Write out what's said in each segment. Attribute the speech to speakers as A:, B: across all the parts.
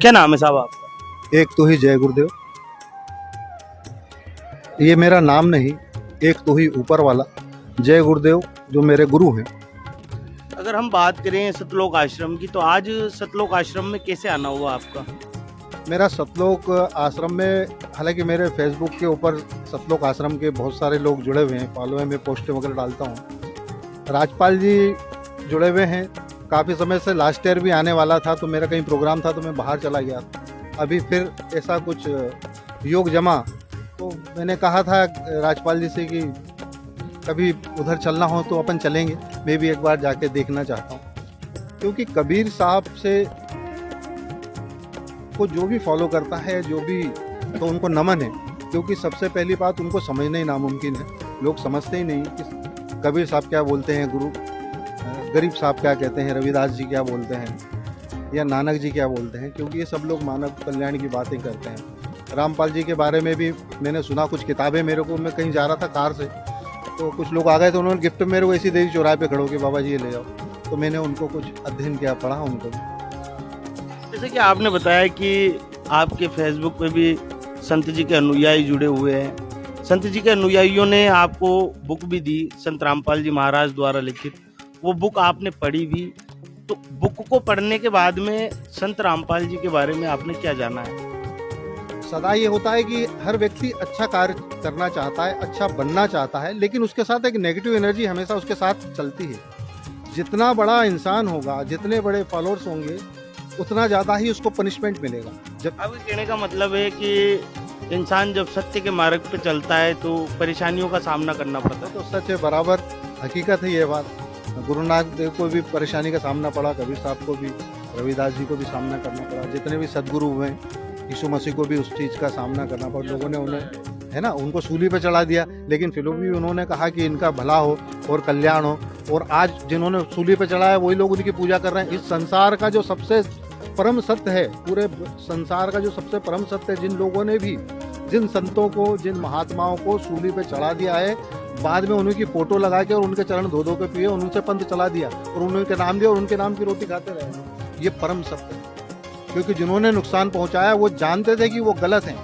A: क्या नाम है साहब आपका?
B: एक तो ही जय गुरुदेव। ये मेरा नाम नहीं, एक तो ही ऊपर वाला जय गुरुदेव जो मेरे गुरु हैं।
A: अगर हम बात करें सतलोक आश्रम की, तो आज सतलोक आश्रम में कैसे आना हुआ आपका?
B: मेरा सतलोक आश्रम में, हालांकि मेरे फेसबुक के ऊपर सतलोक आश्रम के बहुत सारे लोग जुड़े हुए हैं, फॉलो है, मैं पोस्टें वगैरह डालता हूँ। राजपाल जी जुड़े हुए हैं काफ़ी समय से। लास्ट ईयर भी आने वाला था, तो मेरा कहीं प्रोग्राम था तो मैं बाहर चला गया। अभी फिर ऐसा कुछ योग जमा, तो मैंने कहा था राजपाल जी से कि कभी उधर चलना हो तो अपन चलेंगे। मैं भी एक बार जाके देखना चाहता हूँ, क्योंकि कबीर साहब से को जो भी फॉलो करता है, जो भी, तो उनको नमन है। क्योंकि सबसे पहली बात, उनको समझना ही नामुमकिन है। लोग समझते ही नहीं कि कबीर साहब क्या बोलते हैं, गुरु गरीब साहब क्या कहते हैं, रविदास जी क्या बोलते हैं, या नानक जी क्या बोलते हैं। क्योंकि ये सब लोग मानव कल्याण की बातें करते हैं। रामपाल जी के बारे में भी मैंने सुना, कुछ किताबें मेरे को, मैं कहीं जा रहा था कार से, तो कुछ लोग आ गए, तो उन्होंने गिफ्ट मेरे को ऐसी दे दी चौराहे पे खड़ो के, बाबा जी ये ले जाओ। तो मैंने उनको कुछ अध्ययन किया, पढ़ा उनको।
A: जैसे कि आपने बताया कि आपके फेसबुक पे भी संत जी के अनुयायी जुड़े हुए हैं। संत जी के अनुयायियों ने आपको बुक भी दी, संत रामपाल जी महाराज द्वारा लिखित। वो बुक आपने पढ़ी भी, तो बुक को पढ़ने के बाद में संत रामपाल जी के बारे में आपने क्या जाना है?
B: सदा ये होता है कि हर व्यक्ति अच्छा कार्य करना चाहता है, अच्छा बनना चाहता है, लेकिन उसके साथ एक नेगेटिव एनर्जी हमेशा उसके साथ चलती है। जितना बड़ा इंसान होगा, जितने बड़े फॉलोअर्स होंगे, उतना ज़्यादा ही उसको पनिशमेंट मिलेगा। जब
A: आपके कहने का मतलब है कि इंसान जब सत्य के मार्ग पे चलता है तो परेशानियों का सामना करना पड़ता है।
B: तो सच है, बराबर हकीकत है ये बात। गुरु नानक देव को भी परेशानी का सामना पड़ा, कबीर साहब को भी, रविदास जी को भी सामना करना पड़ा। जितने भी सदगुरु हुए, यीशु मसीह को भी उस चीज़ का सामना करना पड़ा। लोगों ने उन्हें, है ना, उनको सूली पे चढ़ा दिया, लेकिन फिर भी उन्होंने कहा कि इनका भला हो और कल्याण हो। और आज जिन्होंने सूली पे चढ़ाया वही लोग उनकी पूजा कर रहे हैं। इस संसार का जो सबसे परम सत्य है, पूरे संसार का जो सबसे परम सत्य है, जिन लोगों ने भी, जिन संतों को, जिन महात्माओं को सूली पे चढ़ा दिया है, बाद में उन्हीं की फोटो लगा के और उनके चरण धो धो के पिए, उनसे पंथ चला दिया और उनके नाम दिया और उनके नाम की रोटी खाते रहे। ये परम सत्य है। क्योंकि जिन्होंने नुकसान पहुंचाया वो जानते थे कि वो गलत हैं,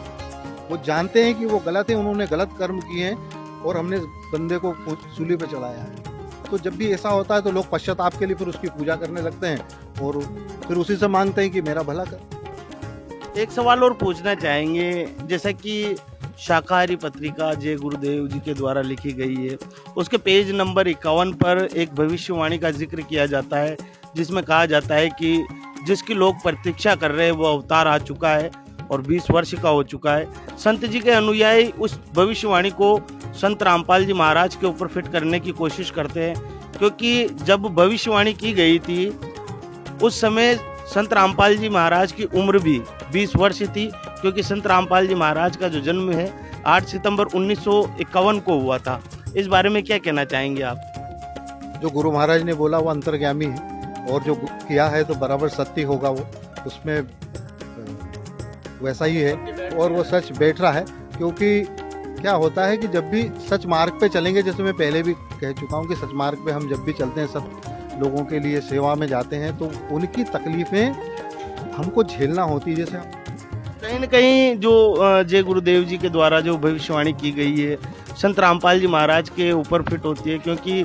B: वो जानते हैं कि वो गलत हैं, उन्होंने गलत कर्म किए हैं और हमने बंदे को सूली पे चढ़ाया है। तो जब भी ऐसा होता है तो लोग पश्चाताप के लिए फिर उसकी पूजा करने लगते हैं और फिर उसी से मांगते हैं कि मेरा भला कर।
A: एक सवाल और पूछना चाहेंगे, जैसा कि शाकाहारी पत्रिका जय गुरुदेव जी के द्वारा लिखी गई है, उसके पेज नंबर 51 पर एक भविष्यवाणी का जिक्र किया जाता है, जिसमें कहा जाता है कि जिसकी लोग प्रतीक्षा कर रहे हैं वो अवतार आ चुका है और 20 वर्ष का हो चुका है। संत जी के अनुयायी उस भविष्यवाणी को संत रामपाल जी महाराज के ऊपर फिट करने की कोशिश करते हैं, क्योंकि जब भविष्यवाणी की गई थी उस समय संत रामपाल जी महाराज की उम्र भी 20 वर्ष थी। क्योंकि संत रामपाल जी महाराज का जो जन्म है 8 सितंबर 1951 को हुआ था। इस बारे में क्या कहना चाहेंगे आप?
B: जो गुरु महाराज ने बोला वो अंतर्ज्ञामी है, और जो किया है तो बराबर सत्य होगा, वो उसमें वैसा ही है और वो सच बैठ रहा है। क्योंकि क्या होता है कि जब भी सच मार्ग पे चलेंगे, जैसे मैं पहले भी कह चुका हूँ कि सच मार्ग पे हम जब भी चलते हैं, सब लोगों के लिए सेवा में जाते हैं, तो उनकी तकलीफें हमको झेलना होती है। जैसे
A: कहीं न कहीं जो जय गुरुदेव जी के द्वारा जो भविष्यवाणी की गई है संत रामपाल जी महाराज के ऊपर फिट होती है, क्योंकि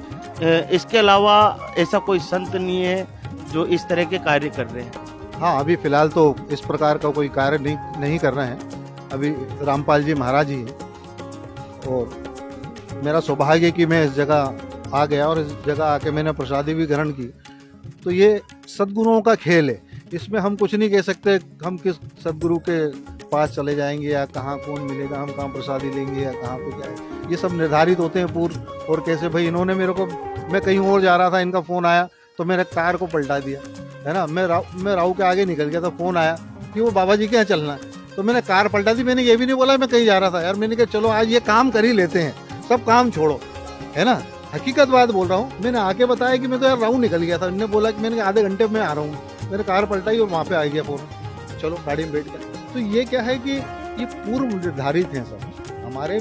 A: इसके अलावा ऐसा कोई संत नहीं है जो इस तरह के कार्य कर रहे हैं।
B: हाँ, अभी फिलहाल तो इस प्रकार का कोई कार्य नहीं कर रहे हैं। अभी रामपाल जी महाराज ही हैं और मेरा सौभाग्य कि मैं इस जगह आ गया और इस जगह आके मैंने प्रसादी भी ग्रहण की। तो ये सद्गुरुओं का खेल है, इसमें हम कुछ नहीं कह सकते। हम किस सद्गुरु के पास चले जाएंगे या कहाँ कौन मिलेगा, हम कहाँ प्रसादी लेंगे या कहाँ पे क्या है, ये सब निर्धारित होते हैं पूर्व। और कैसे भाई इन्होंने मेरे को, मैं कहीं और जा रहा था, इनका फ़ोन आया तो मैंने कार को पलटा दिया, है ना। मैं राहु के आगे निकल गया तो फ़ोन आया कि वो बाबा जी के यहाँ चलना है, तो मैंने कार पलटा दी। मैंने ये भी नहीं बोला मैं कहीं जा रहा था यार, मैंने कहा चलो आज ये काम कर ही लेते हैं, सब काम छोड़ो, है ना। हकीकत बात बोल रहा हूँ। मैंने आके बताया कि मैं तो यार राहु निकल गया था, उन्होंने बोला कि मैंने आधे घंटे में आ रहा हूँ, मैंने कार पलटाई और वहाँ पे आ गया फ़ोन, चलो गाड़ी में बैठ गया। तो ये क्या है कि ये पूर्व निर्धारित हैं सब।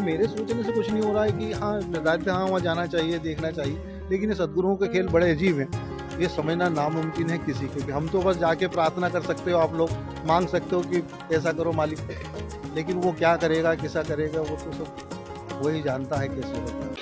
B: मेरे सोचने से कुछ नहीं हो रहा है कि हाँ निर्धारित, हाँ वहाँ जाना चाहिए, देखना चाहिए। लेकिन ये सद्गुरुओं के खेल बड़े अजीब हैं। ये समझना नामुमकिन है किसी के भी। हम तो बस जाके प्रार्थना कर सकते हो, आप लोग मांग सकते हो कि ऐसा करो मालिक, लेकिन वो क्या करेगा कैसा करेगा वो तो सब वही जानता है कैसे होता है।